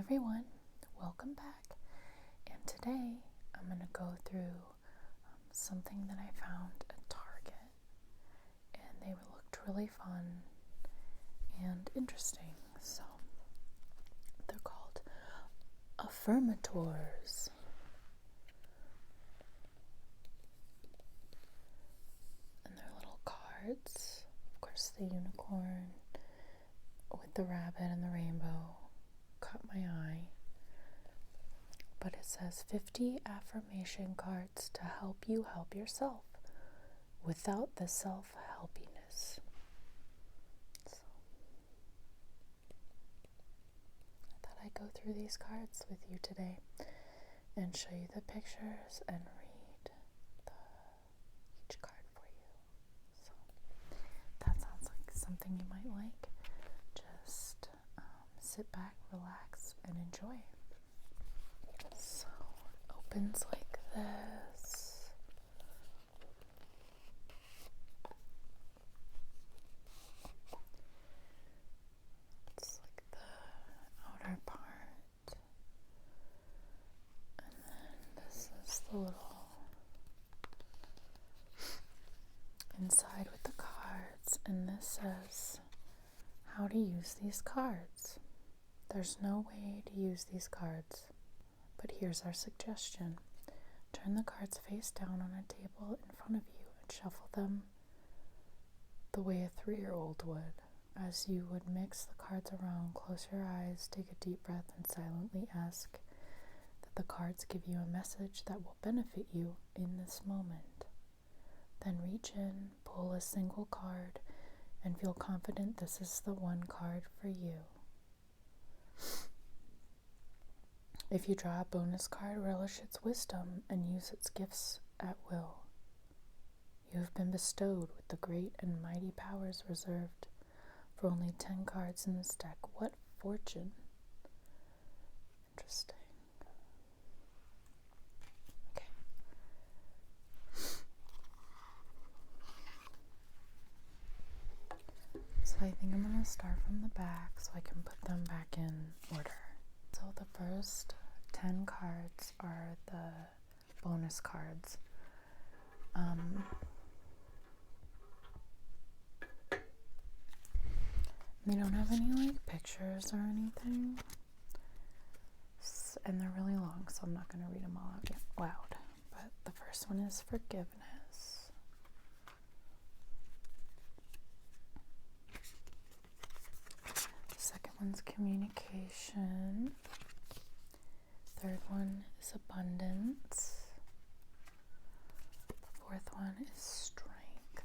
everyone, welcome back. And today I'm going to go through something that I found at Target, and they looked really fun and interesting. So they're called Affirmators. And they're little cards. Of course, the unicorn with the rabbit and the rainbow caught my eye. But it says 50 affirmation cards to help you help yourself without the self-helpiness. So I thought I'd go through these cards with you today and show you the pictures and read each card for you. So that sounds like something you might like. Just sit back, relax, and enjoy. So it opens like this. It's like the outer part. And then this is the little inside with the cards. And this says how to use these cards. There's no way to use these cards, but here's our suggestion. Turn the cards face down on a table in front of you and shuffle them the way a 3-year-old would. As you would mix the cards around, close your eyes, take a deep breath, and silently ask that the cards give you a message that will benefit you in this moment. Then reach in, pull a single card, and feel confident this is the one card for you. If you draw a bonus card, relish its wisdom and use its gifts at will. You have been bestowed with the great and mighty powers reserved for only 10 cards in this deck. What fortune! Interesting. Okay. So I think I'm going to start from the back so I can put them back in order. So the first 10 cards are the bonus cards. They don't have any pictures or anything, and they're really long, so I'm not going to read them all out loud. But the first one is forgiveness. The second one's communication. Third one is abundance. The fourth one is strength.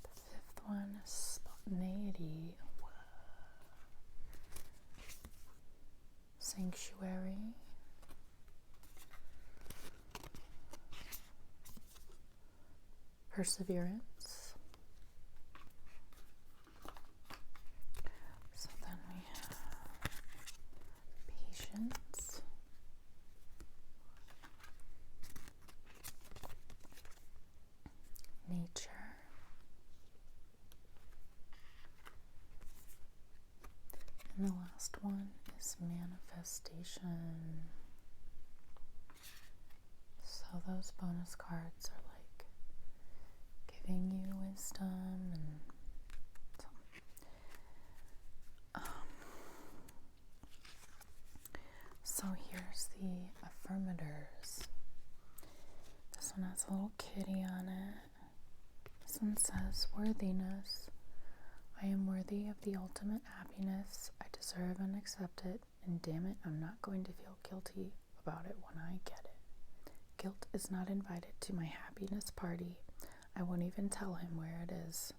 The fifth one is spontaneity. Sanctuary. Perseverance. Patience, nature, and the last one is manifestation. So those bonus cards are like giving you wisdom and so here's the Affirmators. This one has a little kitty on it. This one says, worthiness. I am worthy of the ultimate happiness. I deserve and accept it, and damn it, I'm not going to feel guilty about it when I get it. Guilt is not invited to my happiness party. I won't even tell him where it is.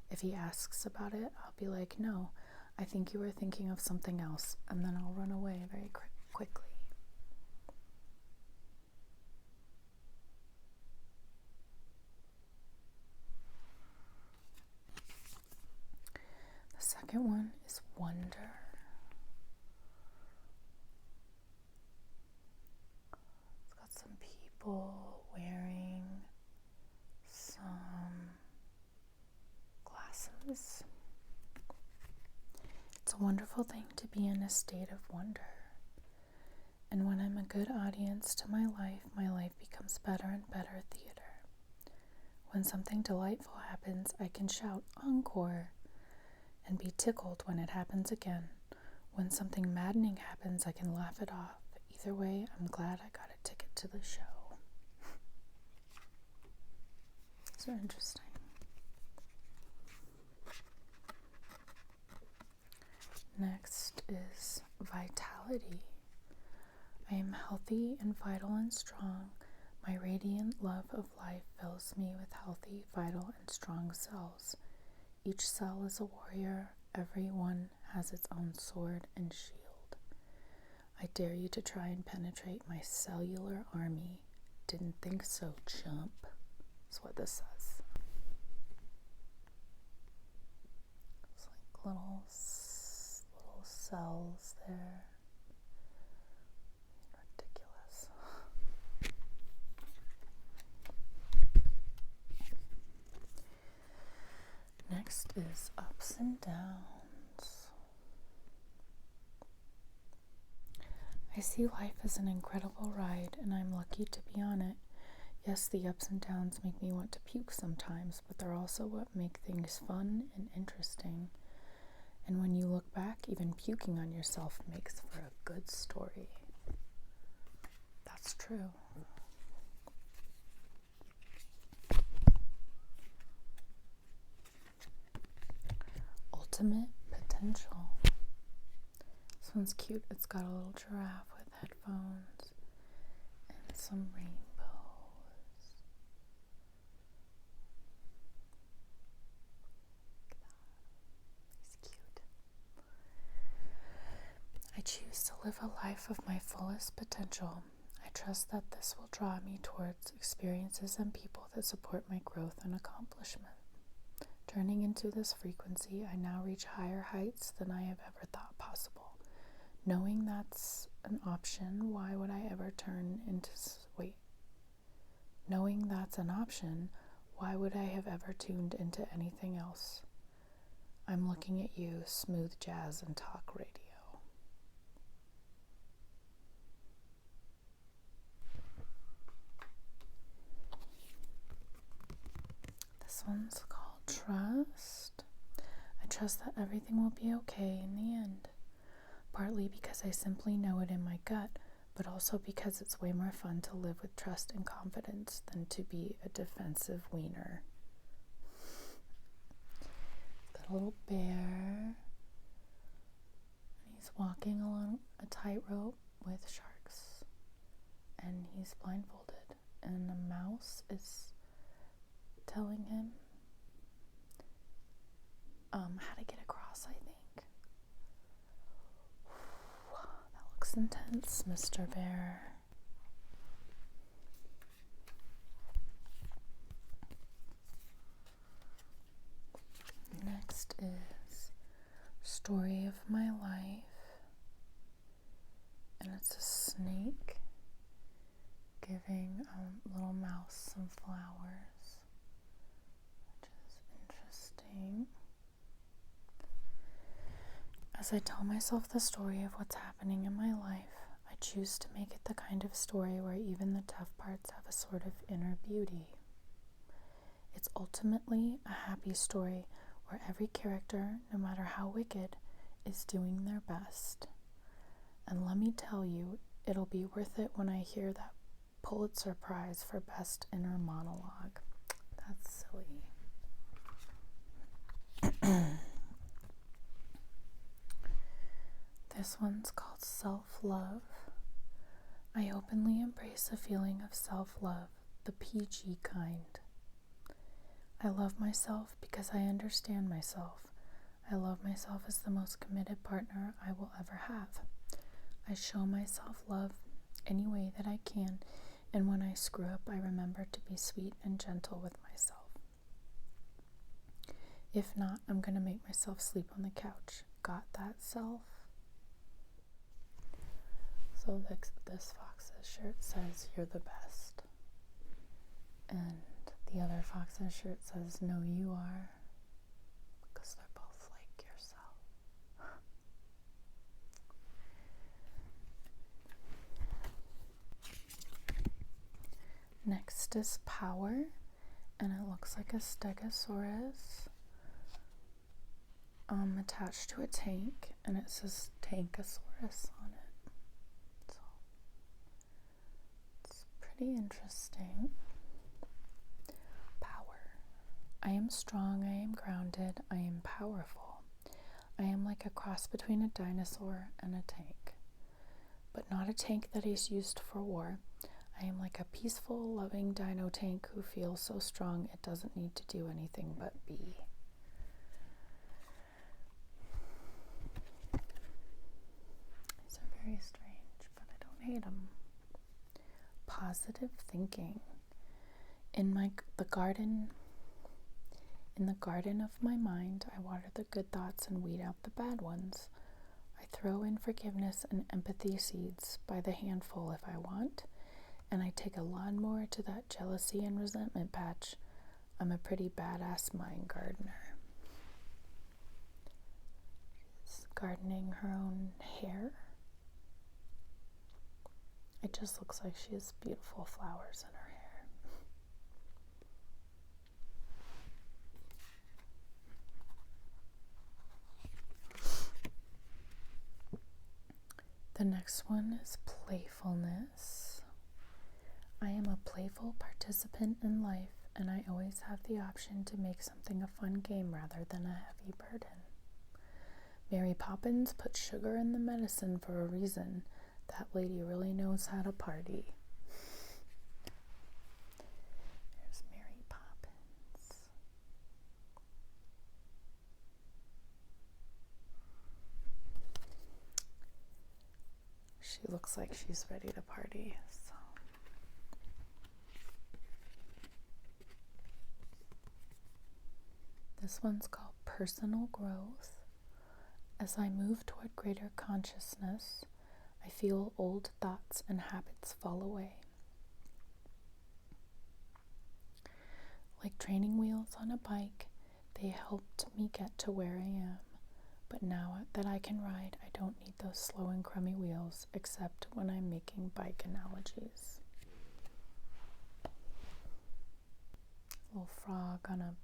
If he asks about it, I'll be like, no, I think you were thinking of something else, and then I'll run away very quickly. The second one is wonder. It's got some people wearing some glasses. It's a wonderful thing to be in a state of wonder. And when I'm a good audience to my life becomes better and better theater. When something delightful happens, I can shout encore and be tickled when it happens again. When something maddening happens, I can laugh it off. Either way, I'm glad I got a ticket to the show. So interesting. Next is vitality. I am healthy and vital and strong. My radiant love of life fills me with healthy, vital, and strong cells. Each cell is a warrior. Every one has its own sword and shield. I dare you to try and penetrate my cellular army. Didn't think so, chump. That's what this says. It's like little cells there. Ridiculous. Next is ups and downs. I see life as an incredible ride, and I'm lucky to be on it. Yes, the ups and downs make me want to puke sometimes, but they're also what make things fun and interesting. And when you look back, even puking on yourself makes for a good story. That's true. Ultimate potential. This one's cute. It's got a little giraffe with headphones and some rainbows. He's cute. I choose to live a life of my fullest potential. I trust that this will draw me towards experiences and people that support my growth and accomplishment. Turning into this frequency, I now reach higher heights than I have ever thought possible. Knowing that's an option, why would I ever turn into... Knowing that's an option, why would I have ever tuned into anything else? I'm looking at you, smooth jazz and talk radio. This one's called Trust. I trust that everything will be okay in the end. Partly because I simply know it in my gut, but also because it's way more fun to live with trust and confidence than to be a defensive wiener. Got a little bear, and he's walking along a tightrope with sharks, and he's blindfolded, and a mouse is telling him how to get across, I think. That looks intense, Mr. Bear. Next is Story of My Life, and it's a snake giving a little mouse some flowers, which is interesting. As I tell myself the story of what's happening in my life, I choose to make it the kind of story where even the tough parts have a sort of inner beauty. It's ultimately a happy story where every character, no matter how wicked, is doing their best. And let me tell you, it'll be worth it when I hear that Pulitzer Prize for Best Inner Monologue. That's silly. This one's called Self-Love. I openly embrace a feeling of self-love, the PG kind. I love myself because I understand myself. I love myself as the most committed partner I will ever have. I show myself love any way that I can, and when I screw up, I remember to be sweet and gentle with myself. If not, I'm going to make myself sleep on the couch. Got that, self? So this fox's shirt says, "You're the best." And the other fox's shirt says, "No, you are." Because they're both like yourself. Next is power, and it looks like a stegosaurus attached to a tank, and it says tankosaurus on it. So it's pretty interesting. Power. I am strong, I am grounded, I am powerful. I am like a cross between a dinosaur and a tank, but not a tank that is used for war. I am like a peaceful, loving dino tank who feels so strong it doesn't need to do anything but be. These are very strange, but I don't hate them. Positive thinking. In the garden of my mind, I water the good thoughts and weed out the bad ones. I throw in forgiveness and empathy seeds by the handful if I want, and I take a lawnmower to that jealousy and resentment patch. I'm a pretty badass mind gardener. She's gardening her own hair. It just looks like she has beautiful flowers in her hair. The next one is playfulness. I am a playful participant in life, and I always have the option to make something a fun game rather than a heavy burden. Mary Poppins put sugar in the medicine for a reason. That lady really knows how to party. There's Mary Poppins. She looks like she's ready to party. This one's called personal growth. As I move toward greater consciousness, I feel old thoughts and habits fall away. Like training wheels on a bike, they helped me get to where I am. But now that I can ride, I don't need those slow and crummy wheels, except when I'm making bike analogies. Little frog on a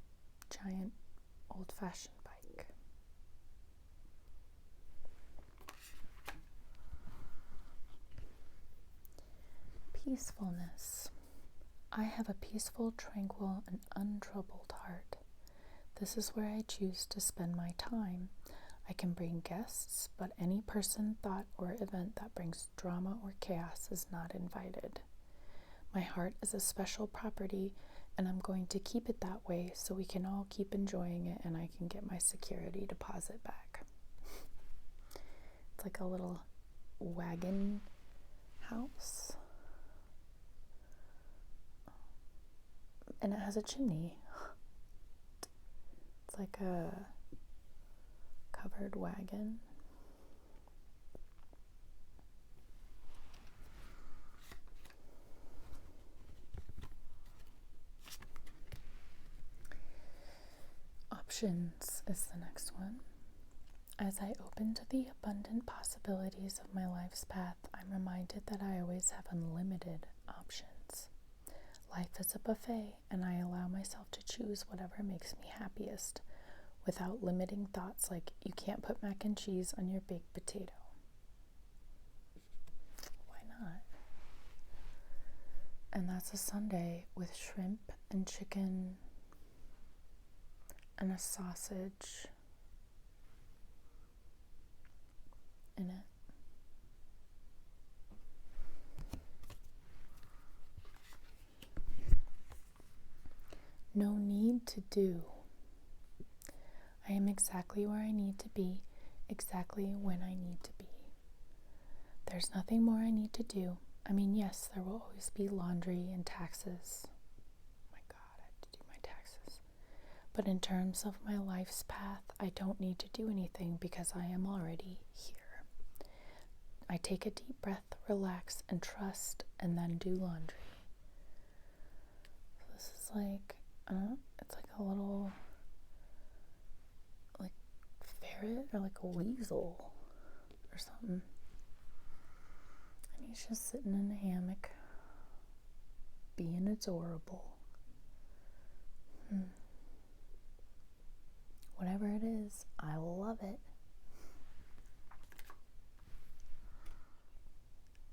giant old-fashioned bike. Peacefulness. I have a peaceful, tranquil, and untroubled heart. This is where I choose to spend my time. I can bring guests, but any person, thought, or event that brings drama or chaos is not invited. My heart is a special property, and I'm going to keep it that way so we can all keep enjoying it and I can get my security deposit back. It's like a little wagon house. And it has a chimney. It's like a covered wagon. Options is the next one. As I open to the abundant possibilities of my life's path, I'm reminded that I always have unlimited options. Life is a buffet, and I allow myself to choose whatever makes me happiest, without limiting thoughts like, you can't put mac and cheese on your baked potato. Why not? And that's a sundae with shrimp and chicken and a sausage in it. No need to do. I am exactly where I need to be, exactly when I need to be. There's nothing more I need to do. I mean, yes, there will always be laundry and taxes. Oh my God, I have to do my taxes. But in terms of my life's path, I don't need to do anything because I am already here. I take a deep breath, relax, and trust, and then do laundry. So this is like, it's like a little, like, ferret or like a weasel or something. And he's just sitting in a hammock, being adorable. Whatever it is, I love it.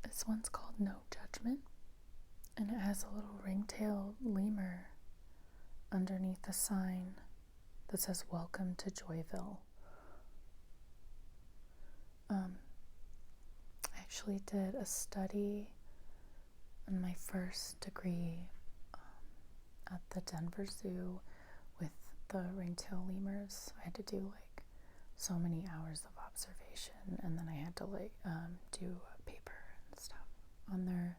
This one's called No Judgment, and it has a little ring-tailed lemur underneath a sign that says Welcome to Joyville. I actually did a study in my first degree at the Denver Zoo with the ring-tailed lemurs. I had to do like so many hours of observation, and then I had to do a paper and stuff on their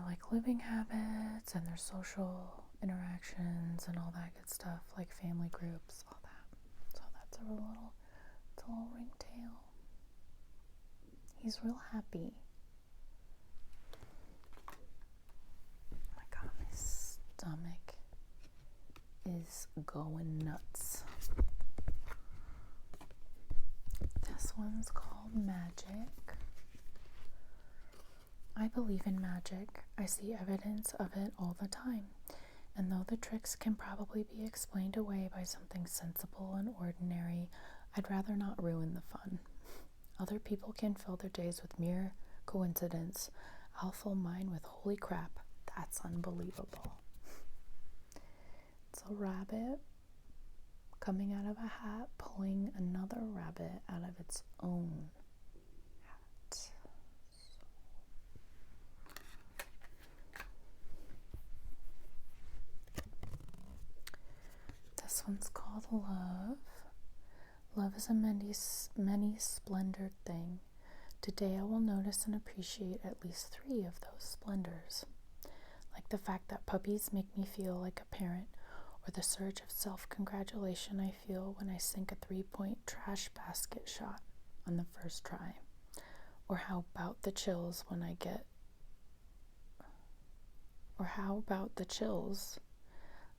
like living habits and their social interactions and all that good stuff, like family groups, all that. So that's a little ringtail. He's real happy. Oh my god, my stomach is going nuts. This one's called Magic. I believe in magic. I see evidence of it all the time. And though the tricks can probably be explained away by something sensible and ordinary, I'd rather not ruin the fun. Other people can fill their days with mere coincidence. I'll fill mine with holy crap. That's unbelievable. It's a rabbit coming out of a hat, pulling another rabbit out of its own hat. This one's called Love. Love is a many splendored thing. Today I will notice and appreciate at least 3 of those splendors. Like the fact that puppies make me feel like a parent, or the surge of self-congratulation I feel when I sink a 3-point trash basket shot on the first try. Or how about the chills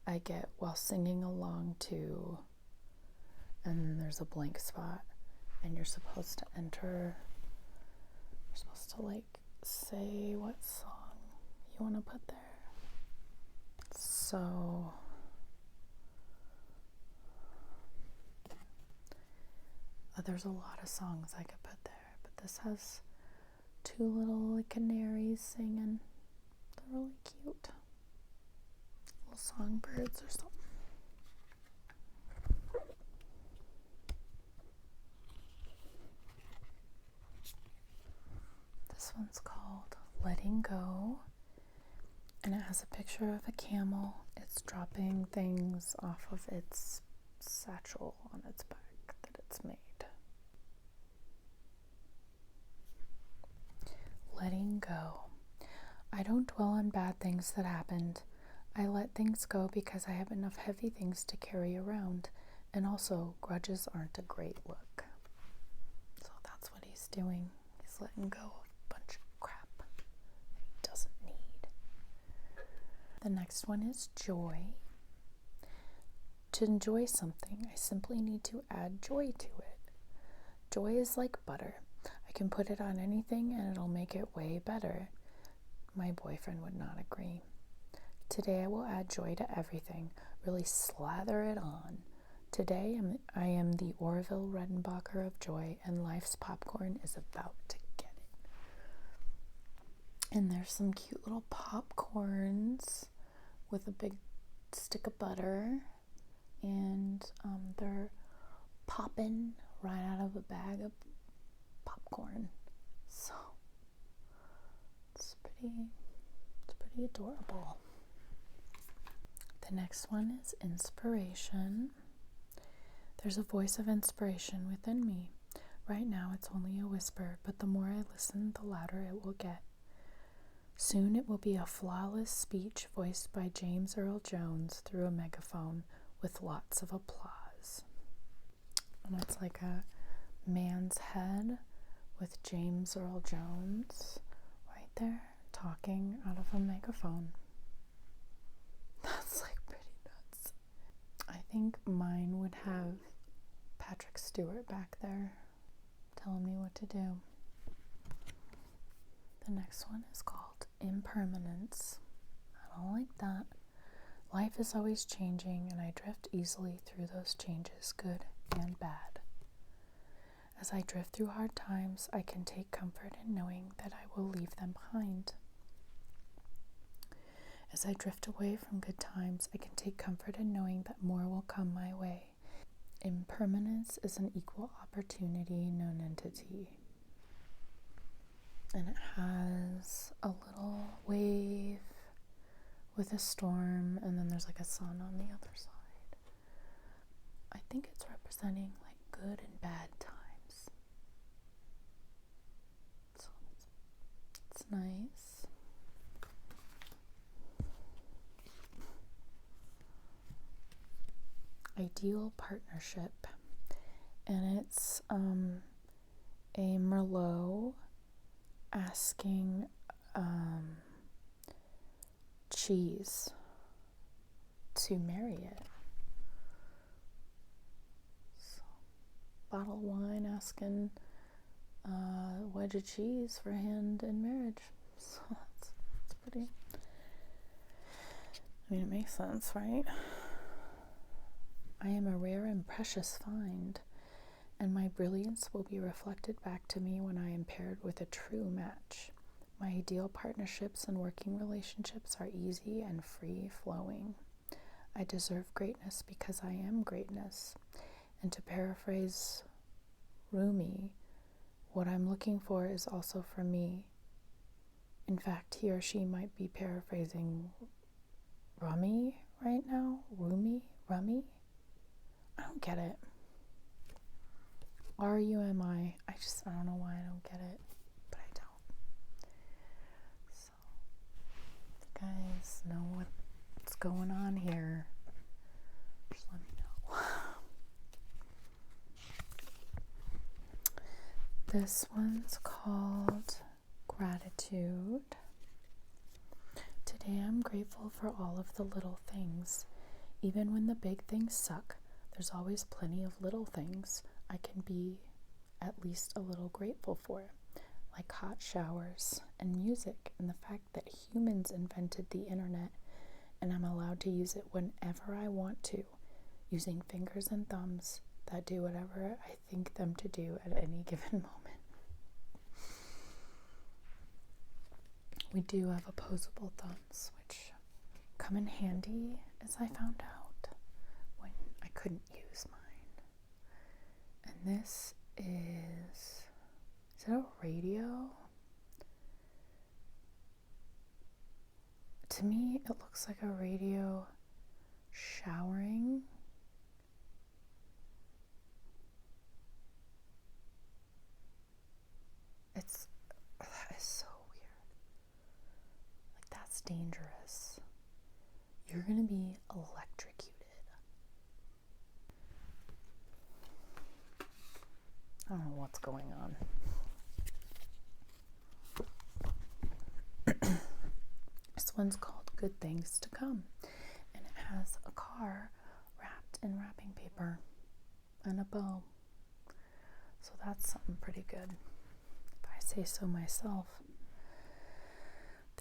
I get while singing along to, and then there's a blank spot, and you're supposed to say what song you want to put there. So there's a lot of songs I could put there, but this has 2 little canaries singing. They're really cute. Little songbirds or something. This one's called Letting Go, and it has a picture of a camel. It's dropping things off of its satchel on its back that it's made. Letting go. I don't dwell on bad things that happened. I let things go because I have enough heavy things to carry around, and also grudges aren't a great look. So that's what he's doing. He's letting go of a bunch of crap that he doesn't need. The next one is joy. To enjoy something, I simply need to add joy to it. Joy is like butter. I can put it on anything and it'll make it way better. My boyfriend would not agree. Today I will add joy to everything, really slather it on. Today I am the Orville Redenbacher of joy, and life's popcorn is about to get it. And there's some cute little popcorns with a big stick of butter, and they're popping right out of a bag of popcorn. So it's pretty adorable. The next one is inspiration. There's a voice of inspiration within me. Right now it's only a whisper, but the more I listen, the louder it will get. Soon it will be a flawless speech voiced by James Earl Jones through a megaphone with lots of applause. And it's like a man's head with James Earl Jones right there talking out of a megaphone. That's like pretty nuts. I think mine would have Patrick Stewart back there telling me what to do. The next one is called impermanence. I don't like that. Life is always changing, and I drift easily through those changes, good and bad. As I drift through hard times, I can take comfort in knowing that I will leave them behind. As I drift away from good times, I can take comfort in knowing that more will come my way. Impermanence is an equal opportunity nonentity. And it has a little wave with a storm, and then there's like a sun on the other side. I think it's representing like good and bad times. So it's nice. Ideal partnership, and it's a Merlot asking cheese to marry it. So, bottle of wine asking a wedge of cheese for hand in marriage. So that's pretty, I mean, it makes sense, right? I am a rare and precious find, and my brilliance will be reflected back to me when I am paired with a true match. My ideal partnerships and working relationships are easy and free-flowing. I deserve greatness because I am greatness. And to paraphrase Rummy, what I'm looking for is also for me. In fact, he or she might be paraphrasing rummy right now. Rummy? I don't get it. RUMI. I don't know why I don't get it, but I don't. So, if you guys know what's going on here, just let me know. This one's called Gratitude. Today I'm grateful for all of the little things. Even when the big things suck, there's always plenty of little things I can be at least a little grateful for, like hot showers and music and the fact that humans invented the internet and I'm allowed to use it whenever I want to, using fingers and thumbs that do whatever I think them to do at any given moment. We do have opposable thumbs, which come in handy, as I found out when I couldn't use mine. And this is it a radio? To me, it looks like a radio showering. That is so weird. Like, that's dangerous. You're gonna be electrocuted. I don't know what's going on. This one's called Good Things to Come, and it has a car wrapped in wrapping paper and a bow. So that's something pretty good, if I say so myself.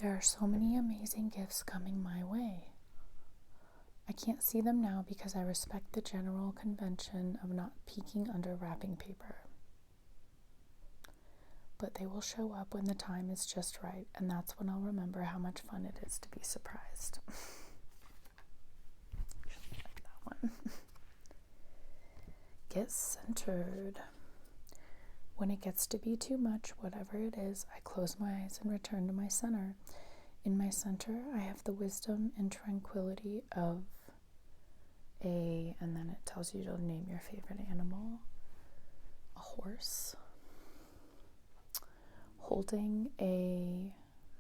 There are so many amazing gifts coming my way. I can't see them now because I respect the general convention of not peeking under wrapping paper. But they will show up when the time is just right, and that's when I'll remember how much fun it is to be surprised. Just like that one. Get centered. When it gets to be too much, whatever it is, I close my eyes and return to my center. In my center, I have the wisdom and tranquility of and then it tells you to name your favorite animal, a horse, holding a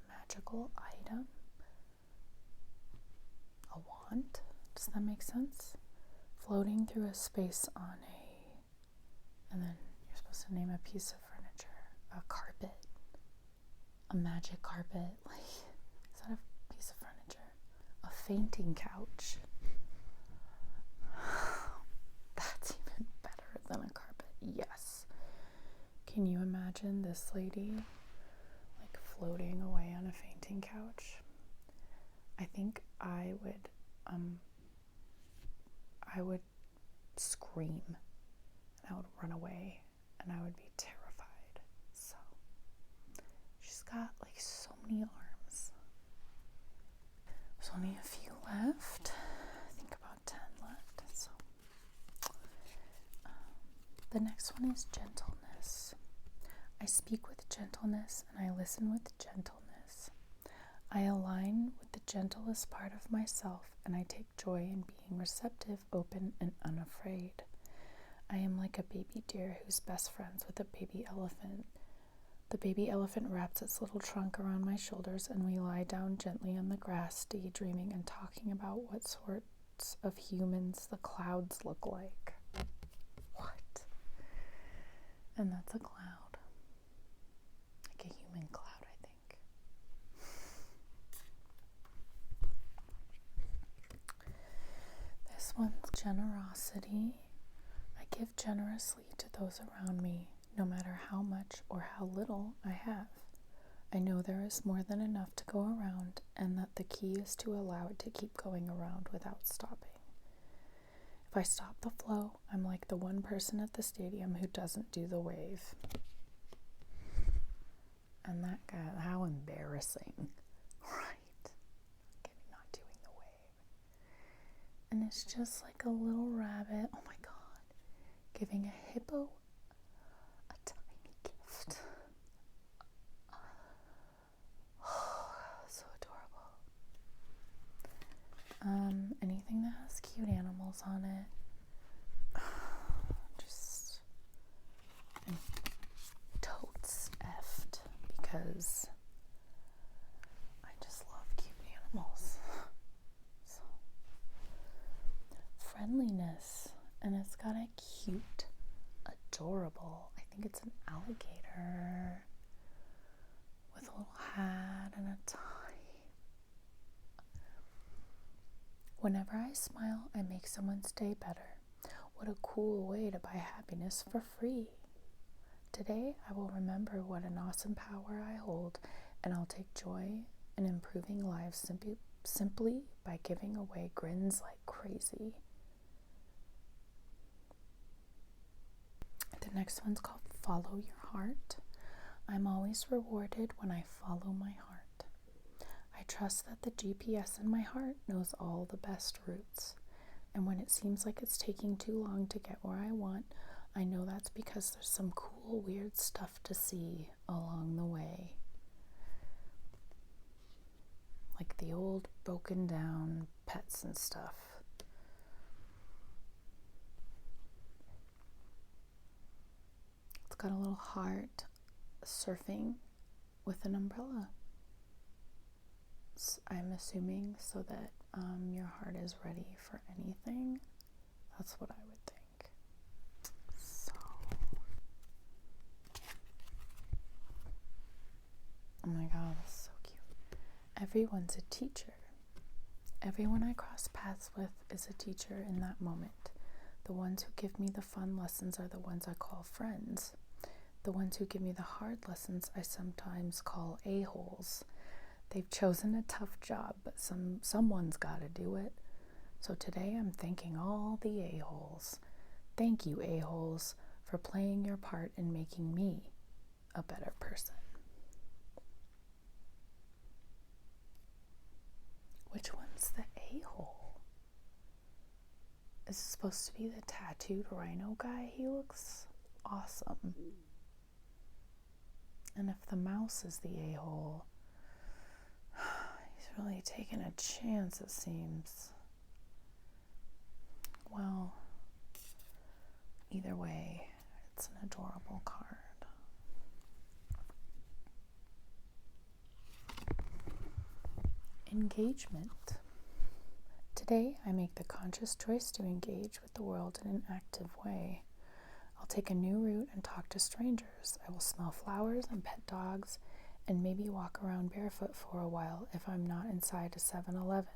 magical item, a wand, does that make sense? Floating through a space on and then you're supposed to name a piece of furniture, a carpet, a magic carpet, like, is that a piece of furniture? A fainting couch. That's even better than a carpet, yes. Can you imagine this lady, like, floating away on a fainting painting couch, I think I would scream and I would run away and I would be terrified. So she's got like so many arms. There's only a few left. I think about 10 left. So the next one is gentleness. I speak with gentleness and I listen with gentleness. I align with the gentlest part of myself and I take joy in being receptive, open, and unafraid. I am like a baby deer who's best friends with a baby elephant. The baby elephant wraps its little trunk around my shoulders and we lie down gently on the grass, daydreaming and talking about what sorts of humans the clouds look like. What? And that's a cloud. Like a human cloud, I think. This one's generosity. I give generously to those around me, no matter how much or how little I have. I know there is more than enough to go around, and that the key is to allow it to keep going around without stopping. If I stop the flow, I'm like the one person at the stadium who doesn't do the wave. And that guy, how embarrassing, right? Not doing the wave. And it's just like a little rabbit, oh my God, giving a hippo a tiny gift. So adorable. Anything that has cute animals on it. Just totes effed because I just love cute animals. So, friendliness, and it's got a cute, adorable, I think it's an alligator with a little hat and a tie. Whenever I smile, I make someone's day better. What a cool way to buy happiness for free. Today, I will remember what an awesome power I hold, and I'll take joy in improving lives simply by giving away grins like crazy. The next one's called Follow Your Heart. I'm always rewarded when I follow my heart. I trust that the GPS in my heart knows all the best routes. And when it seems like it's taking too long to get where I want, I know that's because there's some cool, weird stuff to see along the way. Like the old broken down pets and stuff. It's got a little heart surfing with an umbrella. I'm assuming so that your heart is ready for anything. That's what I would think. So, oh my God, that's so cute. Everyone's a teacher. Everyone I cross paths with is a teacher in that moment. The ones who give me the fun lessons are the ones I call friends. The ones who give me the hard lessons I sometimes call aholes. They've chosen a tough job, but someone's got to do it. So today I'm thanking all the aholes. Thank you, aholes, for playing your part in making me a better person. Which one's the a-hole? Is it supposed to be the tattooed rhino guy? He looks awesome. And if the mouse is the a-hole, he's really taking a chance, it seems. Well, either way, it's an adorable card. Engagement. Today, I make the conscious choice to engage with the world in an active way. I'll take a new route and talk to strangers. I will smell flowers and pet dogs and maybe walk around barefoot for a while if I'm not inside a 7-Eleven.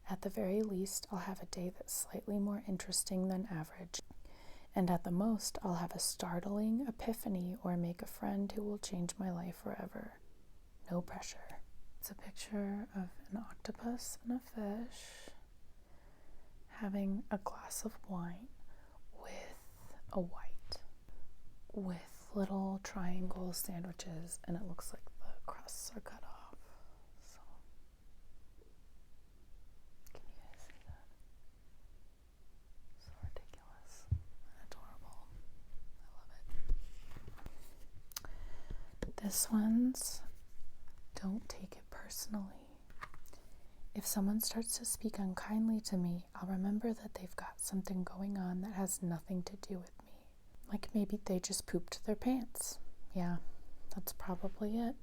At the very least, I'll have a day that's slightly more interesting than average. And at the most, I'll have a startling epiphany or make a friend who will change my life forever. no pressure. It's a picture of an octopus and a fish having a glass of wine with a white, with little triangle sandwiches, and it looks like the crusts are cut off. So, can you guys see that? So ridiculous and adorable. I love it. This one's don't take it personally. If someone starts to speak unkindly to me, I'll remember that they've got something going on that has nothing to do with me. Like maybe they just pooped their pants. Yeah, that's probably it.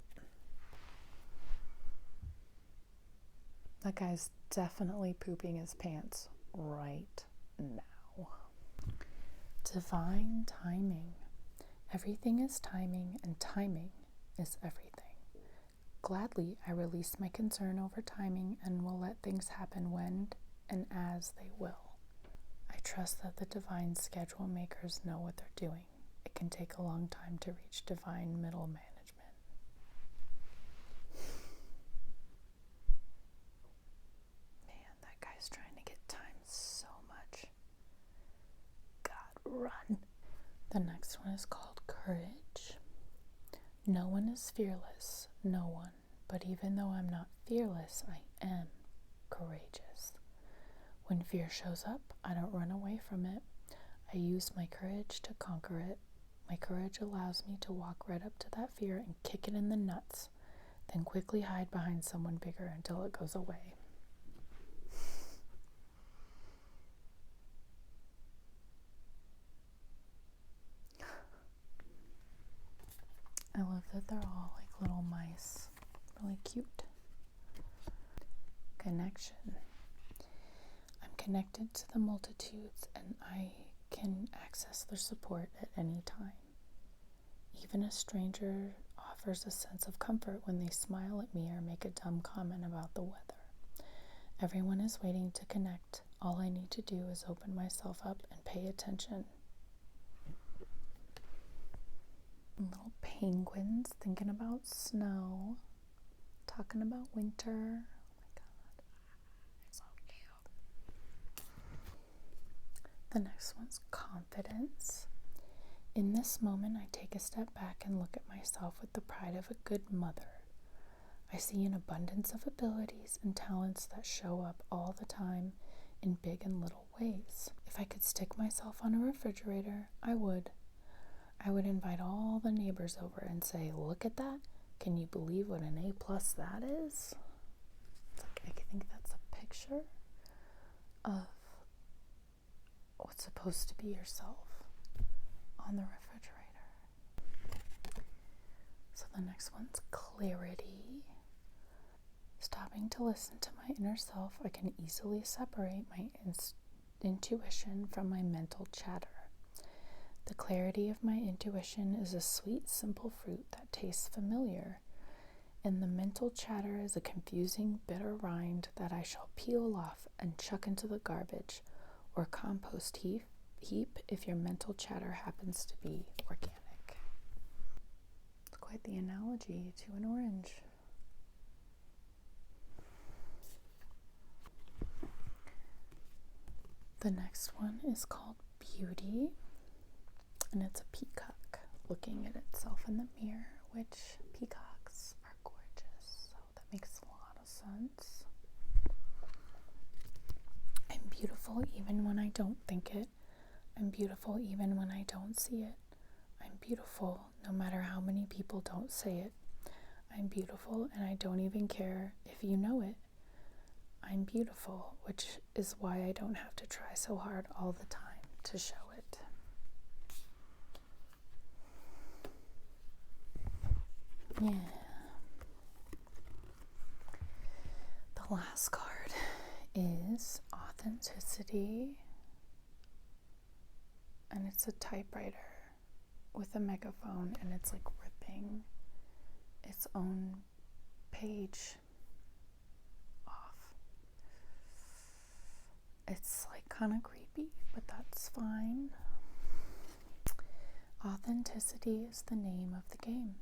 That guy's definitely pooping his pants right now. Divine timing. Everything is timing, and timing is everything. Gladly, I release my concern over timing and will let things happen when and as they will. I trust that the divine schedule makers know what they're doing. It can take a long time to reach divine middle management. Man, that guy's trying to get time so much. God, run. The next one is called courage. No one is fearless, no one. But even though I'm not fearless, I am courageous. When fear shows up, I don't run away from it. I use my courage to conquer it. My courage allows me to walk right up to that fear and kick it in the nuts, then quickly hide behind someone bigger until it goes away. I love that they're all like little mice. Really cute. Connection. I'm connected to the multitudes and I can access their support at any time. Even a stranger offers a sense of comfort when they smile at me or make a dumb comment about the weather. Everyone is waiting to connect. All I need to do is open myself up and pay attention. Little penguins thinking about snow, talking about winter. Oh my God, so cute. The next one's confidence. In this moment, I take a step back and look at myself with the pride of a good mother. I see an abundance of abilities and talents that show up all the time in big and little ways. If I could stick myself on a refrigerator, I would. I would invite all the neighbors over and say, look at that. Can you believe what an A+ that is? It's like, I think that's a picture of what's supposed to be yourself on the refrigerator. So the next one's clarity. Stopping to listen to my inner self, I can easily separate my intuition from my mental chatter. The clarity of my intuition is a sweet, simple fruit that tastes familiar, and the mental chatter is a confusing, bitter rind that I shall peel off and chuck into the garbage or compost heap if your mental chatter happens to be organic. It's quite the analogy to an orange. The next one is called beauty. And it's a peacock looking at itself in the mirror, which peacocks are gorgeous, so that makes a lot of sense. I'm beautiful even when I don't think it. I'm beautiful even when I don't see it. I'm beautiful no matter how many people don't say it. I'm beautiful and I don't even care if you know it. I'm beautiful, which is why I don't have to try so hard all the time to show it. Yeah. The last card is authenticity. And it's a typewriter with a megaphone, and it's like ripping its own page off. It's like kind of creepy, but that's fine. Authenticity is the name of the game.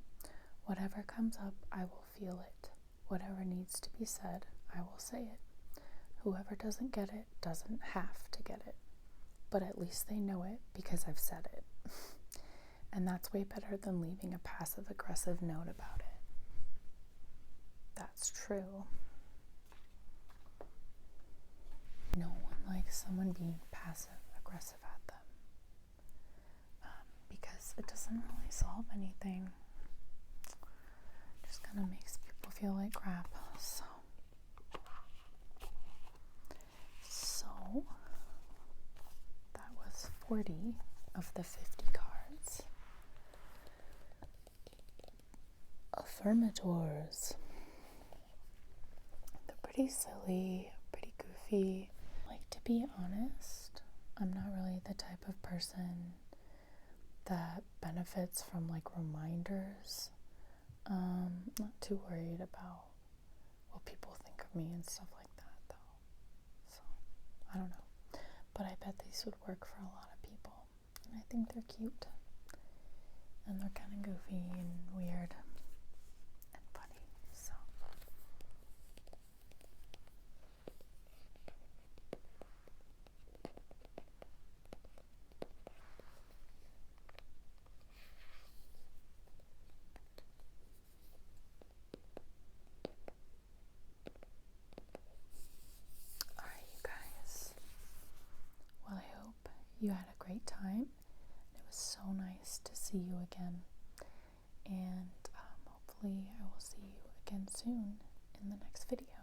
Whatever comes up, I will feel it. Whatever needs to be said, I will say it. Whoever doesn't get it doesn't have to get it. But at least they know it because I've said it. And that's way better than leaving a passive-aggressive note about it. That's true. No one likes someone being passive-aggressive at them. Because it doesn't really solve anything. It just kind of makes people feel like crap. So that was 40 of the 50 cards. Affirmators. They're pretty silly, pretty goofy. Like, to be honest, I'm not really the type of person that benefits from like reminders. Not too worried about what people think of me and stuff like that though. So, I don't know. But I bet these would work for a lot of people. And I think they're cute. And they're kind of goofy and weird and funny. So. Alright, you guys. Well, I hope you had a great time. It was so nice to see you again. And hopefully I will see you again soon in the next video.